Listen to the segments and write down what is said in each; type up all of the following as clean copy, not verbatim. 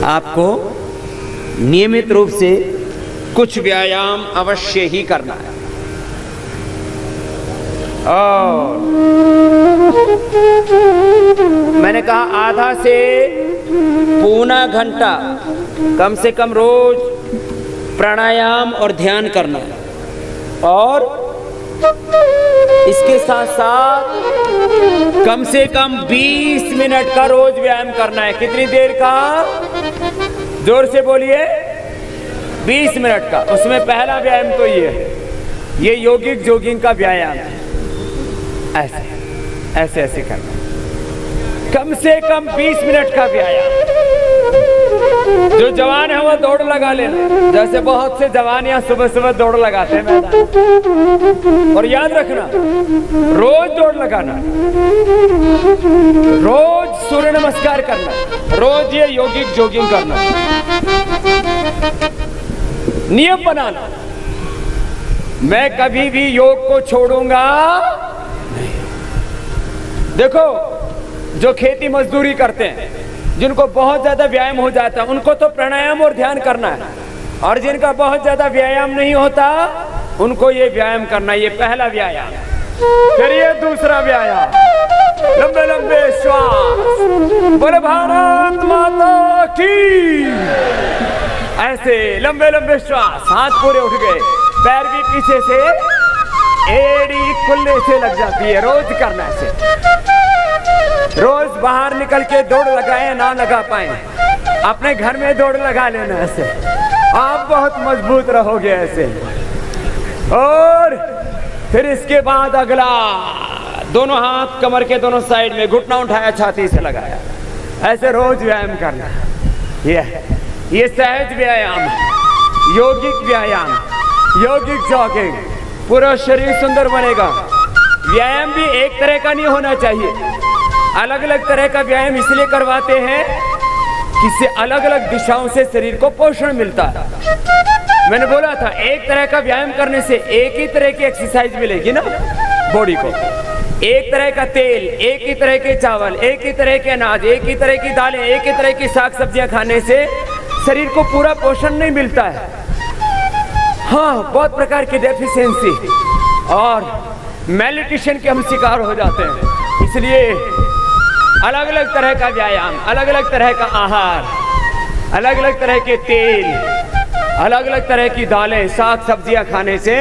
आपको नियमित रूप से कुछ व्यायाम अवश्य ही करना है। और मैंने कहा आधा से पौना घंटा कम से कम रोज प्राणायाम और ध्यान करना है। और इसके साथ साथ कम से कम 20 मिनट का रोज व्यायाम करना है। कितनी देर का? जोर से बोलिए। 20 मिनट का। उसमें पहला व्यायाम तो ये है, ये योगिक जॉगिंग का व्यायाम है। ऐसे ऐसे ऐसे करना, कम से कम 20 मिनट का व्यायाम। जो जवान है वो दौड़ लगा लेना, जैसे बहुत से जवान यहाँ सुबह सुबह दौड़ लगाते हैं मैदान। और याद रखना, रोज दौड़ लगाना, रोज सूर्य नमस्कार करना, रोज ये योगिक जॉगिंग करना, नियम बनाना। मैं कभी भी योग को छोड़ूंगा नहीं। देखो, जो खेती मजदूरी करते हैं, जिनको बहुत ज्यादा व्यायाम हो जाता है, उनको तो प्राणायाम और ध्यान करना है। और जिनका बहुत ज्यादा व्यायाम नहीं होता, उनको ये व्यायाम करना है। ये पहला व्यायाम। फिर ये दूसरा व्यायाम, लंबे लंबे श्वास। बोले भारत माता की। ऐसे लंबे लंबे श्वास, हाथ पूरे उठ गए, पैर भी पीछे से, एड़ी कुल्ले से लग जाती है। रोज करना है। रोज बाहर निकल के दौड़ लगाए ना लगा पाए, अपने घर में दौड़ लगा लेना। ऐसे आप बहुत मजबूत रहोगे ऐसे। और फिर इसके बाद अगला, दोनों हाथ कमर के दोनों साइड में, घुटना उठाया, छाती से लगाया। ऐसे रोज व्यायाम करना। ये सहज व्यायाम है, योगिक व्यायाम, योगिक जॉगिंग। पूरा शरीर सुंदर बनेगा। व्यायाम भी एक तरह का नहीं होना चाहिए। अलग अलग तरह का व्यायाम इसलिए करवाते हैं कि इससे अलग अलग दिशाओं से शरीर को पोषण मिलता है। मैंने बोला था, एक तरह का व्यायाम करने से एक ही तरह की एक्सरसाइज मिलेगी ना बॉडी को। एक तरह का तेल, एक ही तरह के चावल, एक ही तरह के अनाज, एक ही तरह की दालें, एक ही तरह की साग सब्जियां खाने से शरीर को पूरा पोषण नहीं मिलता है। हाँ, बहुत प्रकार की डेफिशिएंसी और मेलिट्यूशन के हम शिकार हो जाते हैं। इसलिए अलग अलग तरह का व्यायाम, अलग अलग तरह का आहार, अलग अलग तरह के तेल, अलग अलग तरह की दालें, साग सब्जियां खाने से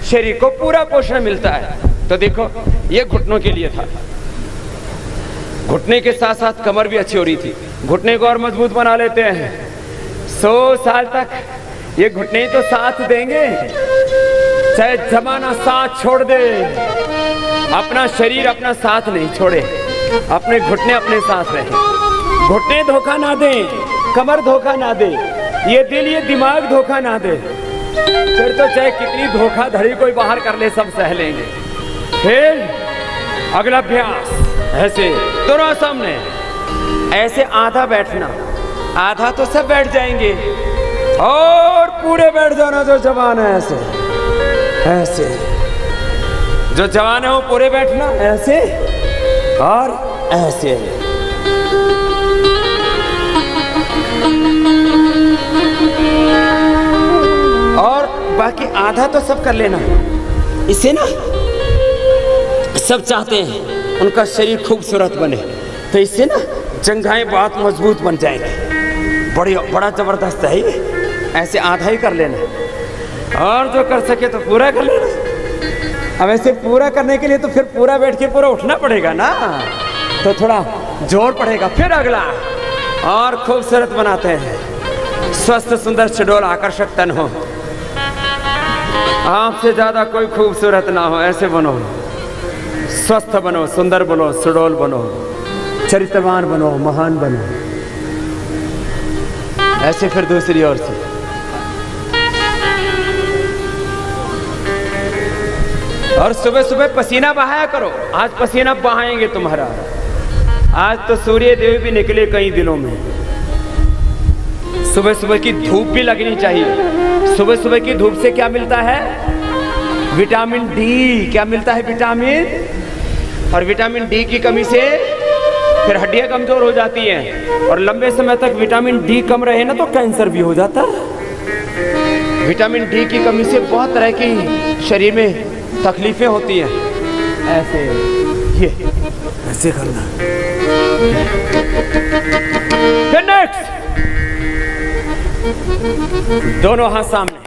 शरीर को पूरा पोषण मिलता है। तो देखो, ये घुटनों के लिए था। घुटने के साथ साथ कमर भी अच्छी हो रही थी। घुटने को और मजबूत बना लेते हैं। 100 साल तक ये घुटने तो साथ देंगे, चाहे जमाना साथ छोड़ दे, अपना शरीर अपना साथ नहीं छोड़े। अपने घुटने अपने साथ रहे। घुटने धोखा ना दे, कमर धोखा ना दे, ये दिल ये दिमाग धोखा ना दे। फिर तो चाहे कितनी धोखाधड़ी कोई बाहर कर ले, सब सह लेंगे। फिर अगला अभ्यास, ऐसे दोनों सामने, ऐसे आधा बैठना, आधा तो सब बैठ जाएंगे और पूरे बैठ जाना। जो जवान है ऐसे ऐसे, जो जवान है वो पूरे बैठना ऐसे और ऐसे। और बाकी आधा तो सब कर लेना। इसे ना सब चाहते हैं उनका शरीर खूबसूरत बने, तो इससे ना जंघाएं बहुत मजबूत बन जाएंगी। बड़ा जबरदस्त है ये। ऐसे आधा ही कर लेना और जो कर सके तो पूरा कर लेना। अब ऐसे पूरा करने के लिए तो फिर पूरा बैठ के पूरा उठना पड़ेगा ना, तो थोड़ा जोर पड़ेगा। फिर अगला, और खूबसूरत बनाते हैं। स्वस्थ सुंदर सुडौल आकर्षक तन हो, आपसे ज्यादा कोई खूबसूरत ना हो। ऐसे बनो, स्वस्थ बनो, सुंदर बनो, सुडौल बनो, चरित्रवान बनो, महान बनो। ऐसे फिर दूसरी ओर से और सुबह सुबह पसीना बहाया करो। आज पसीना बहाएंगे तुम्हारा। आज तो सूर्य देव भी निकले कई दिनों में। सुबह सुबह की धूप भी लगनी चाहिए। सुबह सुबह की धूप से क्या मिलता है? Vitamin D. क्या मिलता है? विटामिन। और विटामिन डी की कमी से फिर हड्डियां कमजोर हो जाती हैं और लंबे समय तक विटामिन डी कम रहे ना तो कैंसर भी हो जाता है। विटामिन डी की कमी से बहुत तरह की शरीर में तकलीफें होती हैं। ऐसे ये ऐसे करना। फिर नेक्स्ट, दोनों हाथ सामने,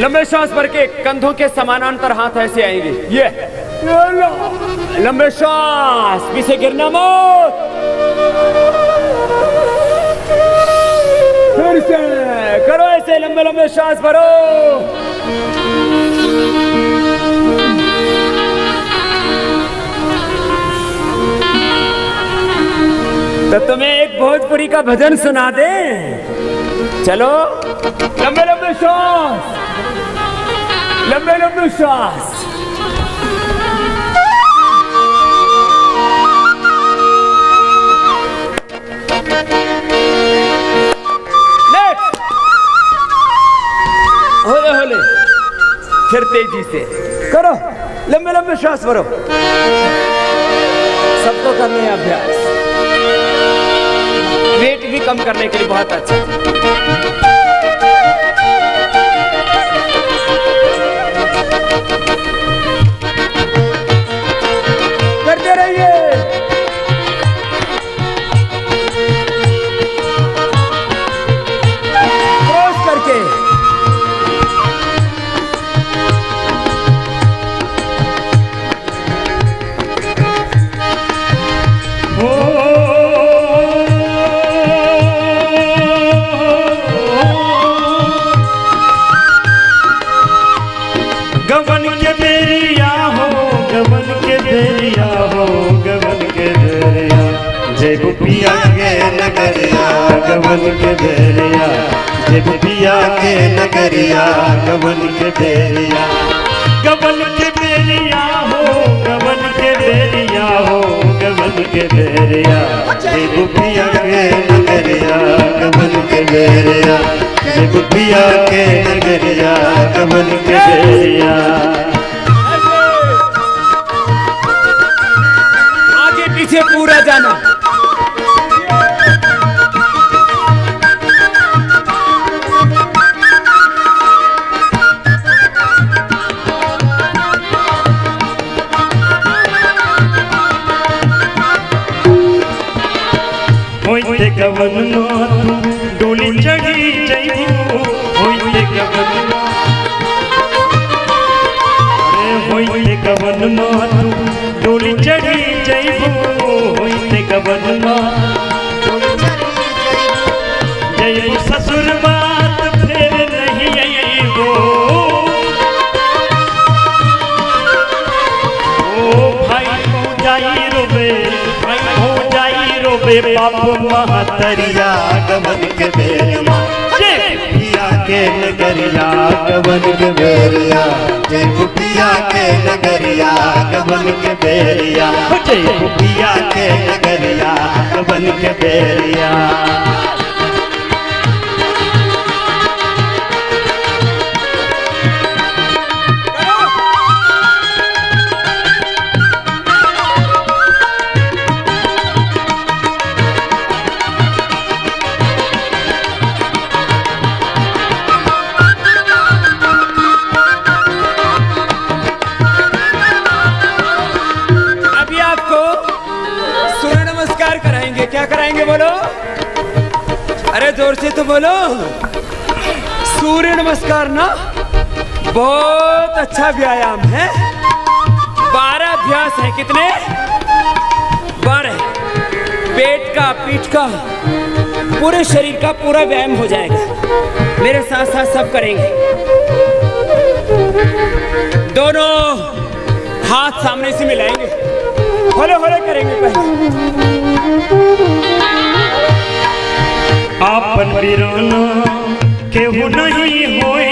लंबे सांस भर के कंधों के समानांतर हाथ ऐसे आएंगे। ये लंबे सांस, पीछे गिरना मत। फिर से करो ऐसे, लंबे लंबे सांस भरो। तो तुम्हें एक भोजपुरी का भजन सुना दे। चलो, लंबे लंबे सांस, लंबे लंबे सांस। होले होले, फिर तेजी से करो, लंबे लंबे सांस भरो। सबको करने हैं अभ्यास, वेट भी कम करने के लिए बहुत अच्छा। करते रहिए। क्रॉस करके गवन के बेरिया हो, गवन के बेरिया हो, गवन के बेरिया, जय बुपिया के नगरिया, गवन के बेरिया, जय बुपिया के नगरिया, गवन के बेरिया, गवन के बेरिया हो, गवन के बेरिया हो, गवन के बेरिया, जय बुपिया के नगरिया, गवन के बेरिया, जय बुपिया के नगरिया, गवन के बेरिया। आगे पीछे पूरा जाना। होइते गवन मातू डोली चढ़ी जइबू, होइते गवन होइते गवन मातू डोली चढ़ी जइबू, होइते गवन मातू जइबू ससुर बात फिर नहीं अइबो। ओ भाई हो जाई रोबे, भाई हो जाई रोबे, बाप महतरिया, गवन के बेरिया, जय बुपिया के नगरिया, गवन के बेरिया, जय बुपिया के नगरिया, गवन के बेरिया, जय बुपिया के नगरिया, गवन के बेरिया। क्या कराएंगे बोलो? अरे जोर से तो बोलो। सूर्य नमस्कार ना बहुत अच्छा व्यायाम है। 12 अभ्यास है। कितने? 12। पेट का, पीठ का, पूरे शरीर का पूरा व्यायाम हो जाएगा। मेरे साथ साथ सब करेंगे। दोनों हाथ सामने से मिलाएंगे, होले होले करेंगे पहले। आपन बिराना केहू नहीं होई,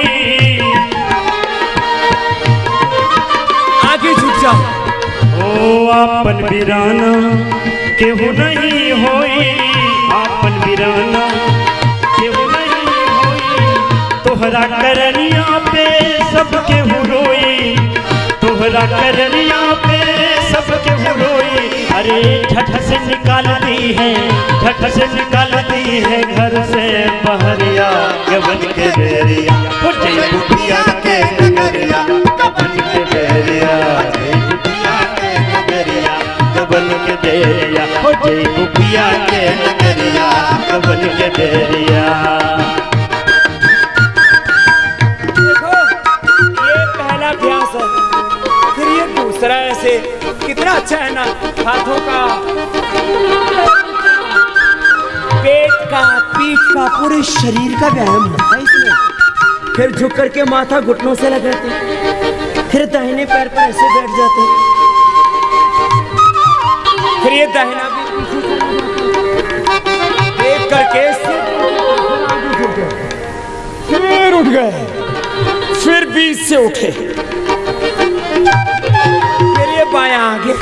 आगे झुक जाओ। ओ आपन बिराना केहू नहीं होई, आपन बिराना केहू नहीं होई, तोहरा करनिया पे सब केहू रोई, तोहरा करनिया पे सब केहू रोई, अरे झट से निकालती है, झट से निकालती है घर से बहरिया गबन के बेरिया। हो जय बुढ़िया के नगरिया गबन के बेरिया, जय बुढ़िया के नगरिया गबन के बेरिया। हो जय बुढ़िया के नगरिया गबन के बेरिया। देखो ये पहला अभ्यास है, फिर ये दूसरा ऐसे कितना अच्छा है ना, हाथों का, पेट का, पीठ का, पूरे शरीर का व्यायाम होता है इसमें। फिर झुक करके माथा घुटनों से लगाते, फिर दाहिने पैर पर ऐसे बैठ जाते, फिर ये दाहिना भी एक करके फिर उठ गए, फिर बीच से उठे, फिर ये बायां आगे,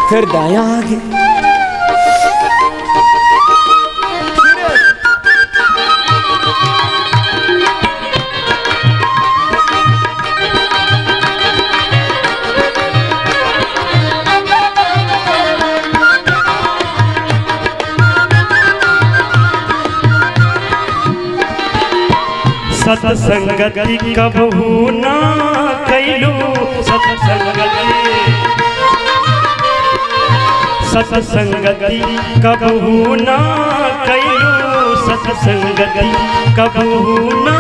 फिर दायां आगे, सत्संगति कबहू ना कैलू, सत्संगति कबहू ना कैलू, सत्संगति कबहू ना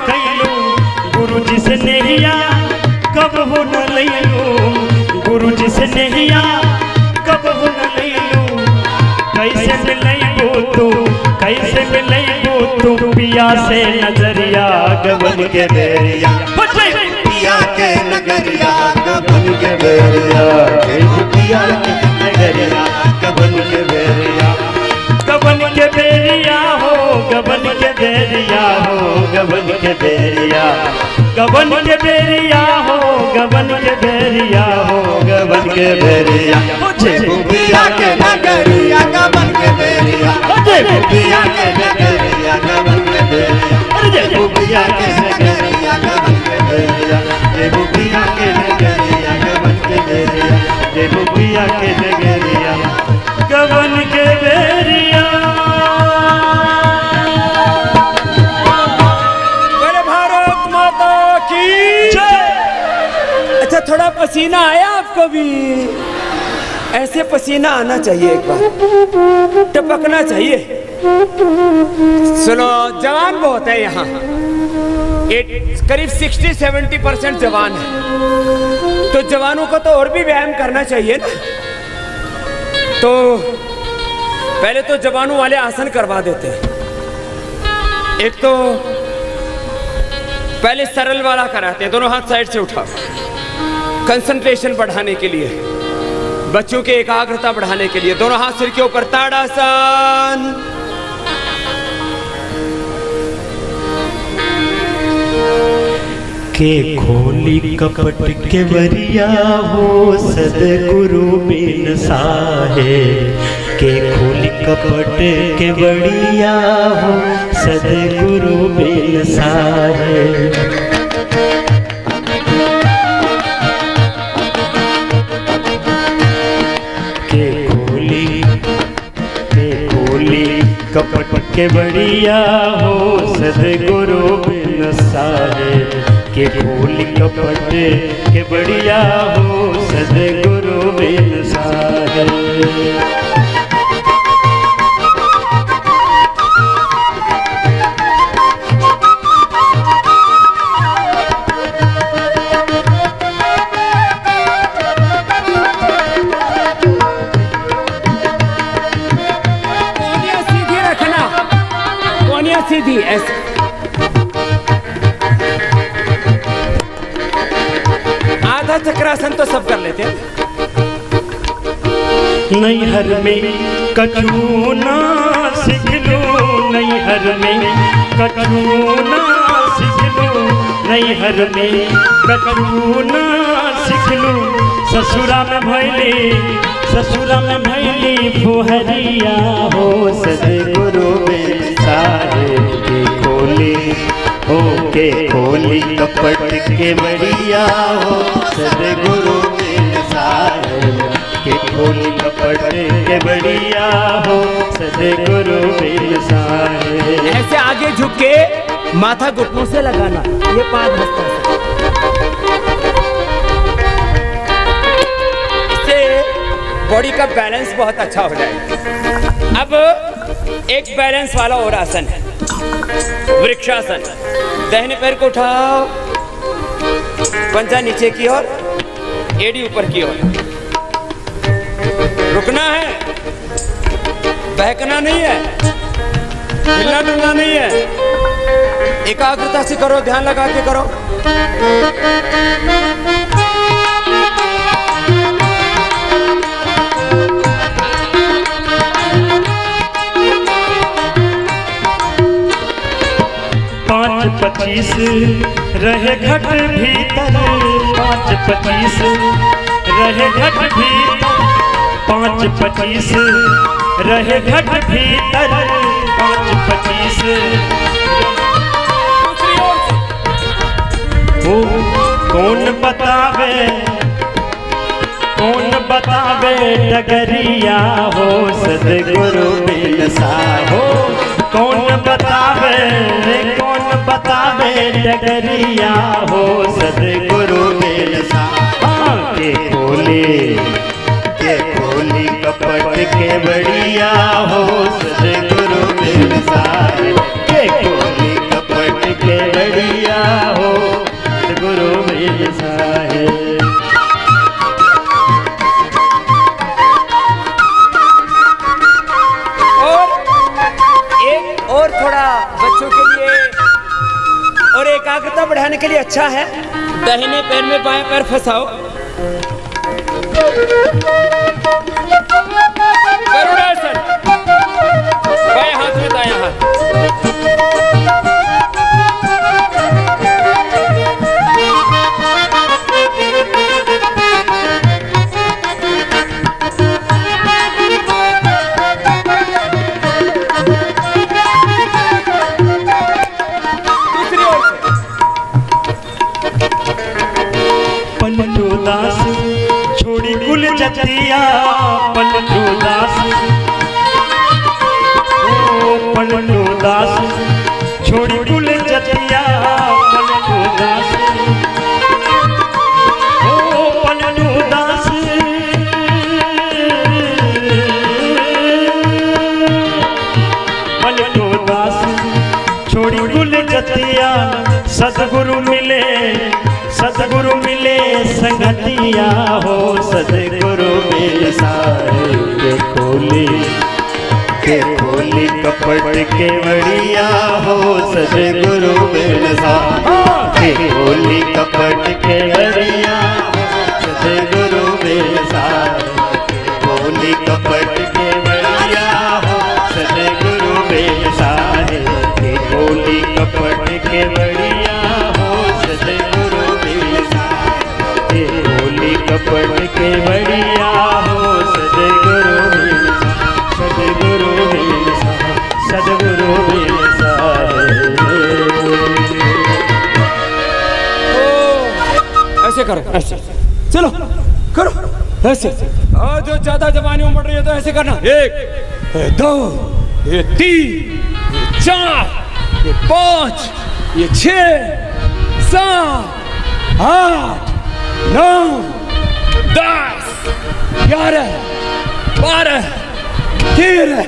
कैलू। गुरु जी से नहिया कबहू न लैलू, गुरु जी से नहिया कबहू न लैलू। कैसे मिलैबू तू, कैसे मिलैबू तू पिया से नजरिया गबन के बेरिया। पिया के नगरिया गबन के बेरिया, पिया के नगरिया गबन के बेरिया। गबन के बेरिया हो, गबन के बेरिया हो, गबन के बेरिया, गबन के बेरिया हो, गबन के बेरिया हो, गबन के बेरिया। पिया के नगरिया गबन के बेरिया, पिया के नगरिया गबन के बेरिया, पिया के नगरिया गबन के बेरिया, पिया के नगरिया गबन के बेरिया, पिया के नगरिया गबन के बेरिया। बड़े भारत माता की जय। अच्छा थोड़ा पसीना आया आपको भी? ऐसे पसीना आना चाहिए, एक बार टपकना चाहिए। सुनो, जवान बहुत है यहाँ, करीब 60-70% जवान है, तो जवानों को तो और भी व्यायाम करना चाहिए ना। तो पहले तो जवानों वाले आसन करवा देते हैं। एक तो पहले सरल वाला कराते हैं, दोनों हाथ साइड से उठाओ, कंसंट्रेशन बढ़ाने के लिए, बच्चों की एकाग्रता बढ़ाने के लिए। दोनों हाथ सिर के ऊपर, ताड़ासन। के खोली कपट के वरिया हो सदगुरु बिन साहे, के खोली कपट के बड़िया हो सदगुरु बिन साहे। के खोली कपट के बड़िया हो सदगुरु बिन साहे, के खोली कपट के बढ़िया हो सदगुरु बिन साहे। कोनिया सीधी रखना, कोनिया सीधी ऐसे। आधा चक्रासन तो सब कर लेते हैं। नैहर में कछु ना सीख लो, नैहर में कछु ना सीख लो, नैहर में कछु ना सीख लो। ससुरा में भैली, ससुरा में भैली फुहरिया हो सदगुरु बिन साहे, के खोली हो के खोली कपट के बढ़िया हो सदगुरु बिन साहे, के खोली कपट के बढ़िया हो सदगुरु मिल साहे। ऐसे आगे झुक के माथा घुटनों से लगाना, ये 5 हफ्ता इससे बॉडी का बैलेंस बहुत अच्छा हो जाएगा। अब एक बैलेंस वाला और आसन है, वृक्षासन। दाहिने पैर को उठाओ, पंजा नीचे की ओर, एड़ी ऊपर की ओर। रुकना है, बहकना नहीं है, हिलना डुलना नहीं है। एकाग्रता से करो, ध्यान लगा के करो। पाँच 25 रहे घट भीतर, 5-25 रहे घट भीतर, 5-25 रहे घट भीतर, 5-25 ओ कौन बतावे डगरिया हो सदगुरु मिल साहो। कौन बतावे डगरिया हो सदगुरु मिल साहो। के खोली कपट के बढ़िया हो सदगुरु मिल साहे। के खोली कपट के बढ़िया हो सदगुरु मिल साहे। और थोड़ा बच्चों के लिए और एकाग्रता बढ़ाने के लिए अच्छा है, दाहिने पैर में बाएं पैर फंसाओ, गरुड़ासन, बाएं हाथ में दायां हाथ। छोड़ी कुल जतिया पलटू दास, ओ पलटू दास छोड़ी कुल जतिया पलटू दास, ओ पलटू दास पलटू दास छोड़ी कुल जतिया। सदगुरु मिले संगतिया हो सदगुरु मिल साहे। के खोली कपट के बढ़िया हो सदगुरु मिल साहे। के खोली कपट के बढ़िया हो सदगुरु मिल साहे। खोली कपट के बढ़िया हो सदगुरु मिल साहे। के खोली कपट के बढ़िया हो सदगुरु मिल साहे। खोली कपट के बढ़िया हो सदगुरु मिल साहे। सदगुरु मिल साहे। सदगुरु मिल साहे। ऐसे करो, ऐसे चलो करो, ऐसे। और जो ज्यादा जवानी उमड़ रही है तो ऐसे करना, 1 2 ये 3 ये 4 ये 5 ये 6 7 8 9 10 11 12 13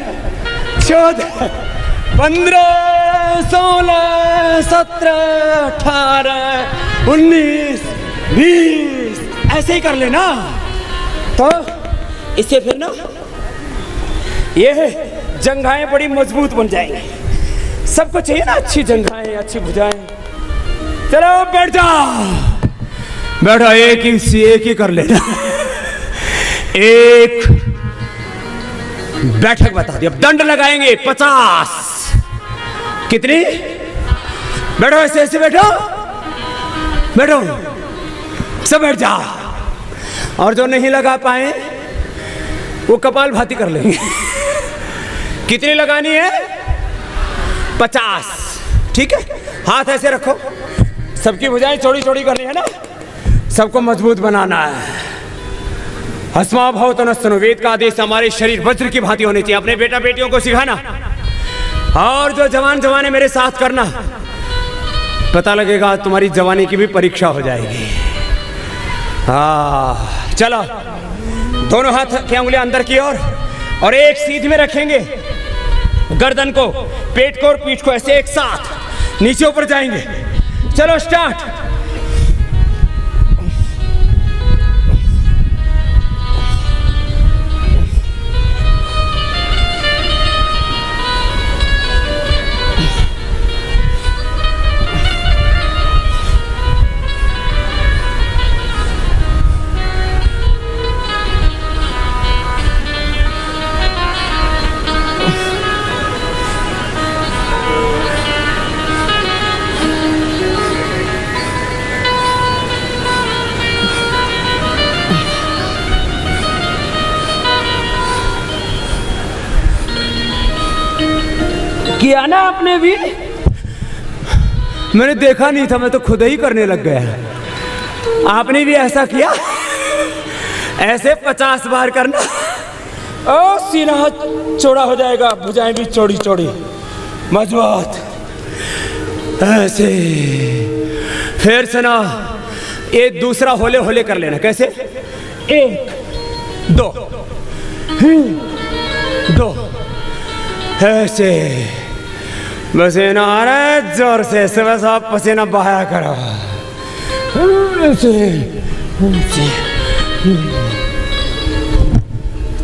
14 15 16 17 18 19 20 ऐसे ही कर लेना। तो इससे फिर ना ये जंघाएं बड़ी मजबूत बन जाएंगी। सबको चाहिए ना अच्छी जंघाएं, अच्छी भुजाएं। चलो बैठ जाओ, बैठो, एक ही कर लेना। एक बैठक बता दी, अब दंड लगाएंगे 50। कितनी? बैठो, ऐसे ऐसे बैठो, बैठो, सब बैठ जाओ। और जो नहीं लगा पाए वो कपाल भाती कर लेंगे। कितनी लगानी है? 50। ठीक है, हाथ ऐसे रखो, सबकी भुजाएं चौड़ी चौड़ी करनी है ना, सबको मजबूत बनाना है। हस्मा भवतो नस्तनो, वेद का आदेश हमारे शरीर वज्र की भांति होने चाहिए। अपने बेटा बेटियों को सिखाना, और जो जवान जवान है मेरे साथ करना। पता लगेगा तुम्हारी जवानी की भी परीक्षा हो जाएगी। हाँ चलो, दोनों हाथ की उंगलियां अंदर की ओर और एक सीध में रखेंगे। गर्दन को, पेट को और पीठ को ऐसे एक साथ नीचे ऊपर जाएंगे। चलो स्टार्ट। किया ना आपने भी? मैंने देखा नहीं था, मैं तो खुद ही करने लग गया। आपने भी ऐसा किया? ऐसे 50 बार करना। ओ सीना चौड़ा हो जाएगा, भुजाएं भी चौड़ी चौड़ी मजबूत ऐसे। फिर से ना, ये दूसरा होले होले कर लेना। कैसे? 1 2 2 ऐसे। पसीना आ रहा है जोर से, बस आप पसीना बहाया करो।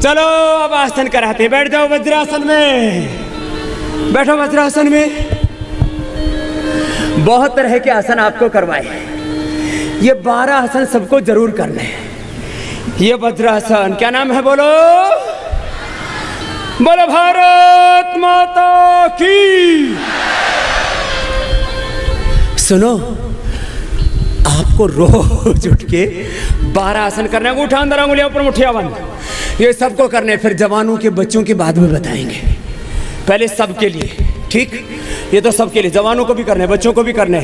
चलो अब आसन कराते हैं। बैठ जाओ वज्रासन में, बैठो वज्रासन में। बहुत तरह के आसन आपको करवाए, ये 12 आसन सबको जरूर करने हैं। ये वज्रासन क्या नाम है? बोलो बोलो भारत माता की। सुनो, आपको रोज उठ के 12 आसन करना है। अंगूठा अंदर, अंगुलियां ऊपर, मुठ्ठियां बंद। ये सबको करने, फिर जवानों के बच्चों के बाद में बताएंगे। पहले सबके लिए, ठीक? ये तो सबके लिए, जवानों को भी करने, बच्चों को भी करने,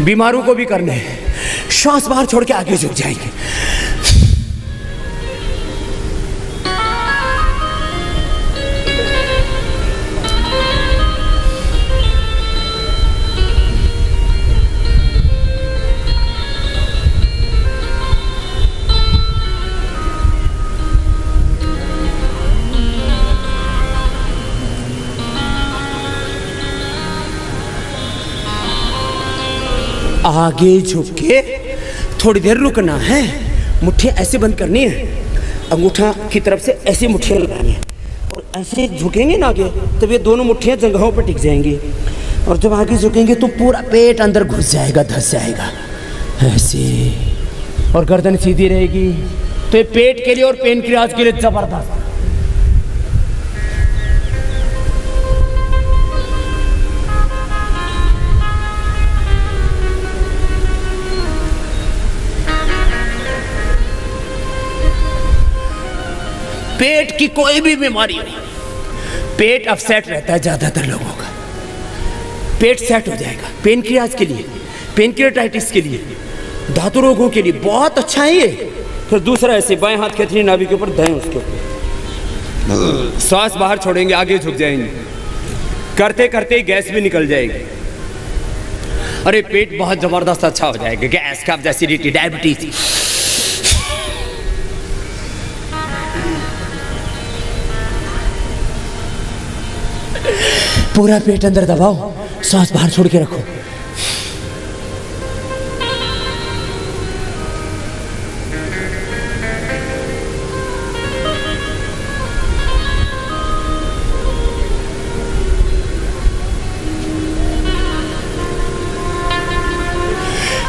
बीमारों को भी करने। श्वास बाहर छोड़ के आगे झुक जाएंगे। आगे झुक के थोड़ी देर रुकना है। मुट्ठियाँ ऐसे बंद करनी है, अंगूठा की तरफ से ऐसे मुट्ठियाँ लगानी है और ऐसे झुकेंगे ना आगे, तब ये दोनों मुट्ठियाँ जंघों पर टिक जाएंगी। और जब आगे झुकेंगे तो पूरा पेट अंदर घुस जाएगा, धंस जाएगा ऐसे, और गर्दन सीधी रहेगी। तो ये पेट के लिए और पेनक्रियाज के लिए जबरदस्त। पेट की कोई भी बीमारी हो, पेट अपसेट रहता है ज्यादातर लोगों का, पेट सेट हो जाएगा। पेनक्रियाज के लिए, पेनक्रियाटाइटिस के लिए, धातु रोगों के लिए बहुत अच्छा है ये। फिर दूसरा ऐसे, बाएं हाथ खेतनी नाभि के ऊपर, दाएं उसके ऊपर। सांस बाहर छोड़ेंगे, आगे झुक जाएंगे। करते करते ही गैस भी निकल जाएगी। अरे पेट बहुत जबरदस्त अच्छा हो जाएगा। गैस, कब्ज, एसिडिटी, डायबिटीज। पूरा पेट अंदर दबाओ, सांस बाहर छोड़ के रखो।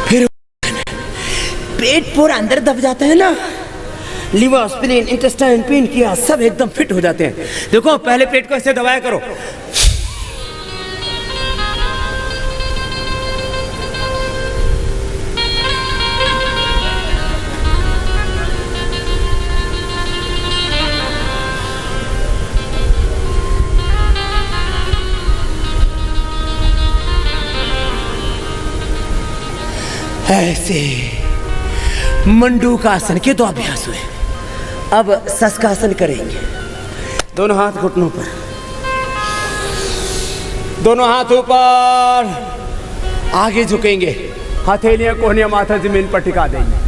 फिर पेट पूरा अंदर दब जाता है ना, लिवर, स्प्लीन, इंटेस्टाइन, पेनक्रियाज सब एकदम फिट हो जाते हैं। देखो पहले पेट को ऐसे दबाया करो। ऐसे मंडूक आसन के 2 अभ्यास हुए। अब शशकासन करेंगे। दोनों हाथ घुटनों पर, दोनों हाथ ऊपर, आगे झुकेंगे, हथेलियां कोहनियां माथा जमीन पर टिका देंगे।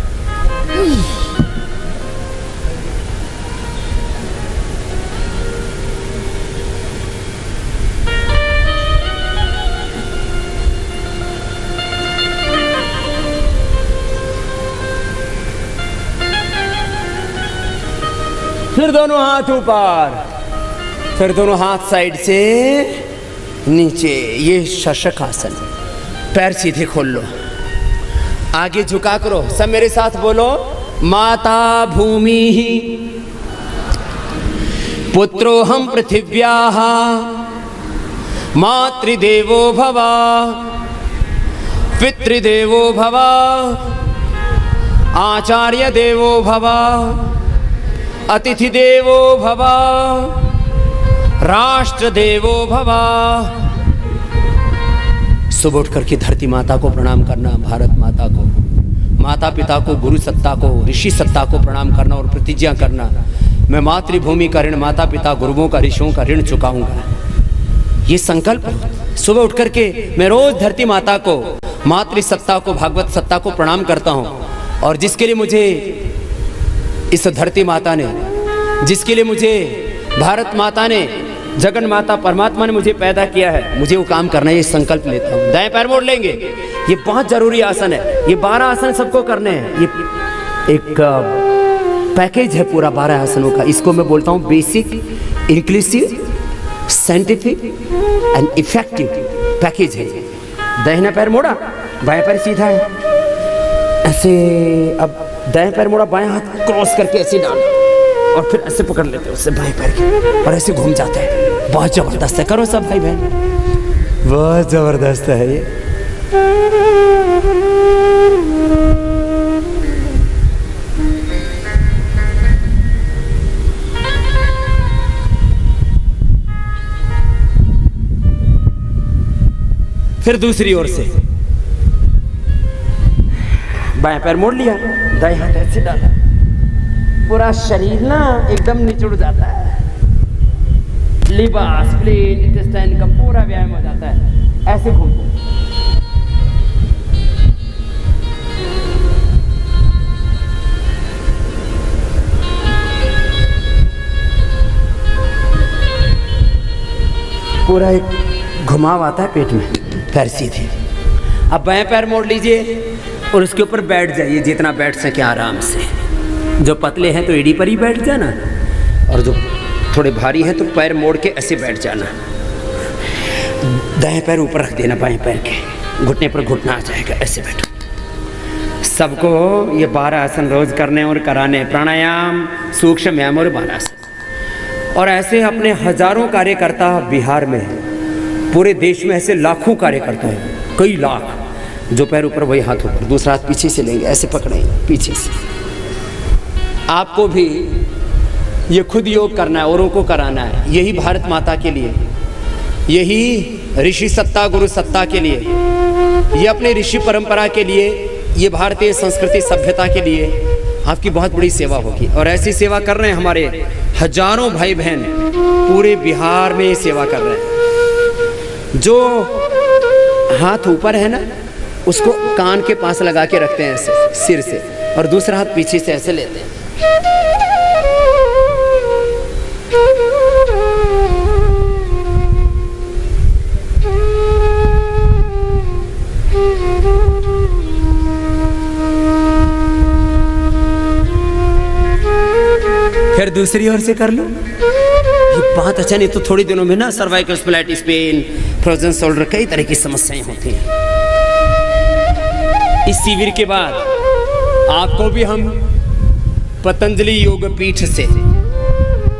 फिर दोनों हाथ ऊपर, फिर दोनों हाथ साइड से नीचे, ये शशकासन। पैर सीधे खोल लो, आगे झुका करो। सब मेरे साथ बोलो, माता भूमि पुत्रोहम पृथिव्याः मातृदेवो भव पितृदेवो भव आचार्य देवो भव अतिथि देवो भव राष्ट्र देवो भव। सुबह उठ करके धरती माता को प्रणाम करना, भारत माता को, माता पिता को, गुरु सत्ता को, ऋषि सत्ता को प्रणाम करना और प्रतिज्ञा करना, मैं मातृभूमि का ऋण, माता पिता गुरुओं का, ऋषियों का ऋण चुकाऊंगा। ये संकल्प सुबह उठ करके मैं रोज धरती माता को, मातृ सत्ता को, भागवत सत्ता को प्रणाम करता हूँ। और जिसके लिए मुझे इस धरती माता ने, जिसके लिए मुझे भारत माता ने, जगन माता परमात्मा ने मुझे पैदा किया है, मुझे वो काम करना है, ये संकल्प लेता हूँ। दाएं पैर मोड़ लेंगे, ये बहुत जरूरी आसन है। ये 12 आसन सबको करने हैं। ये एक पैकेज है पूरा 12 आसनों का। इसको मैं बोलता हूँ basic, inclusive, scientific and effective package है। दाहिना पैर मोड़ा, बाएं पैर सीधा है, ऐसे। अब दाएं पैर मोड़ा, बाएं हाथ क्रॉस करके ऐसे डालो और फिर ऐसे पकड़ लेते हैं उससे बाएं पैर के और ऐसे घूम जाते हैं। बहुत जबरदस्त है, करो सब भाई बहन, बहुत जबरदस्त है ये। फिर दूसरी ओर से बाएं पैर मोड़ लिया, दाएं हाथ ऐसे डाला, पूरा शरीर ना एकदम निचुड़ जाता है। लिवर, स्प्लीन, इंटेस्टाइन का पूरा व्यायाम हो जाता है। ऐसे घूमते, पूरा एक घुमाव आता है पेट में, पैर सीधे। अब बाएं पैर मोड़ लीजिए और उसके ऊपर बैठ जाइए, जितना बैठ सके आराम से। जो पतले हैं तो एड़ी पर ही बैठ जाना, और जो थोड़े भारी हैं तो पैर मोड़ के ऐसे बैठ जाना। दाएं पैर ऊपर रख देना, बाएं पैर के घुटने पर घुटना आ जाएगा, ऐसे बैठो। सबको ये 12 आसन रोज करने और कराने, प्राणायाम, सूक्ष्म व्यायाम और 12 आसन। और ऐसे अपने हजारों कार्यकर्ता बिहार में, पूरे देश में ऐसे लाखों कार्यकर्ता हैं, कई लाख। जो पैर ऊपर वही हाथ ऊपर, दूसरा हाथ पीछे से लेंगे, ऐसे पकड़ेंगे पीछे से। आपको भी ये खुद योग करना है, औरों को कराना है। यही भारत माता के लिए, यही ऋषि सत्ता, गुरु सत्ता के लिए, ये अपने ऋषि परंपरा के लिए, ये भारतीय संस्कृति सभ्यता के लिए आपकी बहुत बड़ी सेवा होगी। और ऐसी सेवा कर रहे हैं हमारे हजारों भाई बहन, पूरे बिहार में सेवा कर रहे हैं। जो हाथ ऊपर है ना, उसको कान के पास लगा के रखते हैं ऐसे सिर से, और दूसरा हाथ पीछे से ऐसे लेते हैं। फिर दूसरी ओर से कर लो। ये बहुत अच्छा, नहीं तो थोड़ी दिनों में ना cervical spondylitis, pain, frozen shoulder, कई तरह की समस्याएं होती हैं। इस शिविर के बाद आपको भी हम पतंजलि योग पीठ से,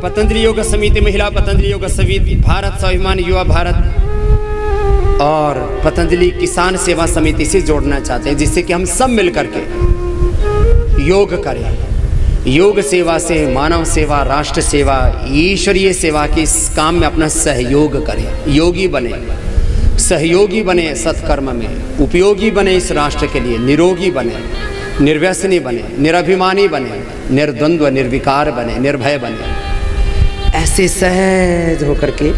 पतंजलि योग समिति, महिला पतंजलि योग समिति, भारत स्वाभिमान युवा भारत और पतंजलि किसान सेवा समिति से जोड़ना चाहते हैं, जिससे कि हम सब मिलकर के योग करें। योग सेवा से मानव सेवा, राष्ट्र सेवा, ईश्वरीय सेवा के इस काम में अपना सहयोग करें। योगी बने, सहयोगी बने सत्कर्म में, उपयोगी बने इस राष्ट्र के लिए, निरोगी बने, निर्व्यसनी बने, निराभिमानी बने, निर्द्वंद्व निर्विकार बने, निर्भय बने। ऐसे सहज होकर के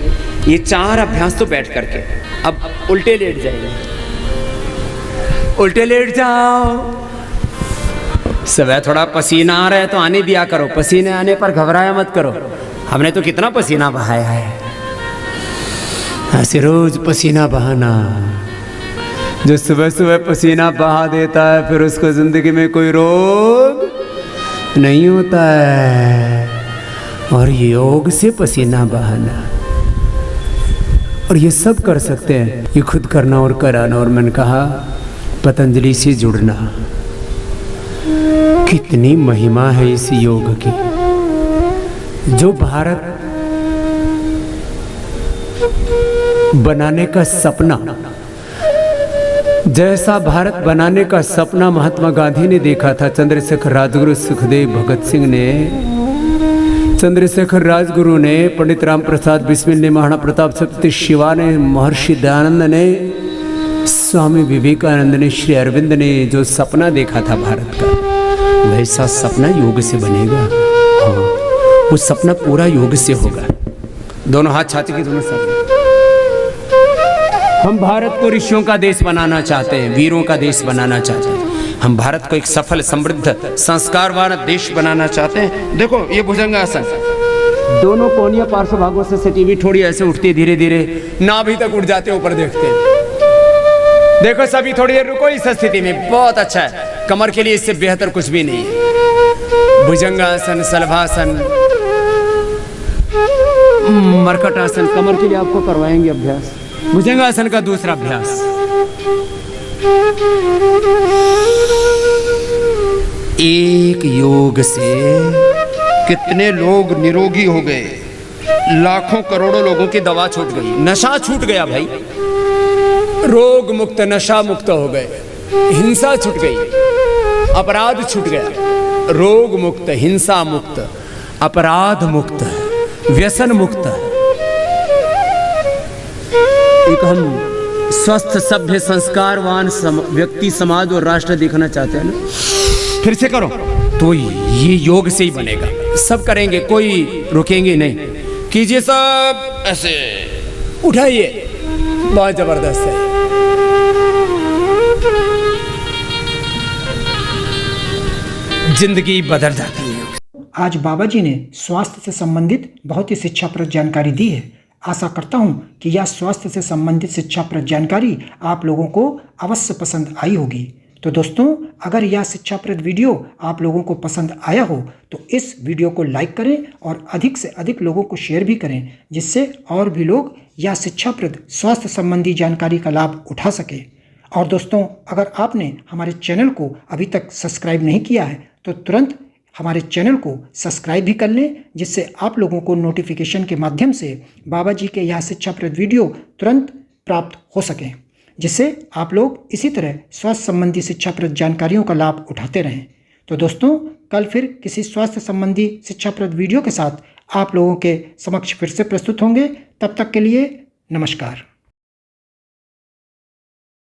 ये 4 अभ्यास तो बैठ करके। अब उल्टे लेट जाएंगे, उल्टे लेट जाओ। सुबह थोड़ा पसीना आ रहा है तो आने दिया करो, पसीने आने पर घबराया मत करो। हमने तो कितना पसीना बहाया है, ऐसे रोज पसीना बहाना। जो सुबह सुबह पसीना बहा देता है फिर उसको जिंदगी में कोई रोग नहीं होता है। और योग से पसीना बहाना, और ये सब कर सकते हैं, ये खुद करना और कराना। और मैंने कहा पतंजलि से जुड़ना, कितनी महिमा है इस योग की। जो भारत बनाने का सपना, जैसा भारत बनाने का सपना महात्मा गांधी ने देखा था, चंद्रशेखर राजगुरु, सुखदेव, भगत सिंह ने, चंद्रशेखर राजगुरु ने, पंडित राम प्रसाद बिस्मिल ने, महाराणा प्रताप सप्तृ शिवा ने, महर्षि दयानंद ने, स्वामी विवेकानंद ने, श्री अरविंद ने जो सपना देखा था भारत का, वैसा सपना योग से बनेगा। हाँ, वो सपना पूरा योग से होगा। दोनों हाथ छाती की दोनों साथ। हम भारत को ऋषियों का देश बनाना चाहते हैं, वीरों का देश बनाना चाहते हैं। हम भारत को एक सफल, समृद्ध, संस्कारवान देश बनाना चाहते हैं। देखो ये भुजंगासन, दोनों कोनिया पार्श्व भागों से सटी हुई, थोड़ी ऐसे उठती है, धीरे धीरे नाभि तक उठ जाते हैं, ऊपर देखते हैं। देखो सभी थोड़ी देर रुको इस स्थिति में, बहुत अच्छा है। कमर के लिए इससे बेहतर कुछ भी नहीं है। भुजंगासन, सलभासन, मरकटासन, कमर के लिए आपको करवाएंगे अभ्यास। भुजंगासन का दूसरा अभ्यास। एक योग से कितने लोग निरोगी हो गए, लाखों करोड़ों लोगों की दवा छूट गई, नशा छूट गया भाई, रोग मुक्त, नशा मुक्त हो गए, हिंसा छूट गई, अपराध छूट गया। रोग मुक्त, हिंसा मुक्त, अपराध मुक्त, व्यसन मुक्त। एक हम स्वस्थ, सभ्य, संस्कारवान व्यक्ति, समाज और राष्ट्र देखना चाहते हैं ना। फिर से करो तो ये योग से ही बनेगा। सब करेंगे, कोई रुकेंगे नहीं। कीजिए सब, ऐसे उठाइए, बहुत जबरदस्त है। जिंदगी बदल जाती है। आज बाबा जी ने स्वास्थ्य से संबंधित बहुत ही शिक्षाप्रद जानकारी दी है। आशा करता हूं कि यह स्वास्थ्य से संबंधित शिक्षाप्रद जानकारी आप लोगों को अवश्य पसंद आई होगी। तो दोस्तों, अगर यह शिक्षाप्रद वीडियो आप लोगों को पसंद आया हो तो इस वीडियो को लाइक करें और अधिक से अधिक लोगों को शेयर भी करें, जिससे और भी लोग यह शिक्षाप्रद स्वास्थ्य संबंधी जानकारी का लाभ उठा सके। और दोस्तों, अगर आपने हमारे चैनल को अभी तक सब्सक्राइब नहीं किया है तो तुरंत हमारे चैनल को सब्सक्राइब भी कर लें, जिससे आप लोगों को नोटिफिकेशन के माध्यम से बाबा जी के यह शिक्षाप्रद वीडियो तुरंत प्राप्त हो सकें, जिससे आप लोग इसी तरह स्वास्थ्य संबंधी शिक्षाप्रद जानकारियों का लाभ उठाते रहें। तो दोस्तों, कल फिर किसी स्वास्थ्य संबंधी शिक्षाप्रद वीडियो के साथ आप लोगों के समक्ष फिर से प्रस्तुत होंगे। तब तक के लिए नमस्कार।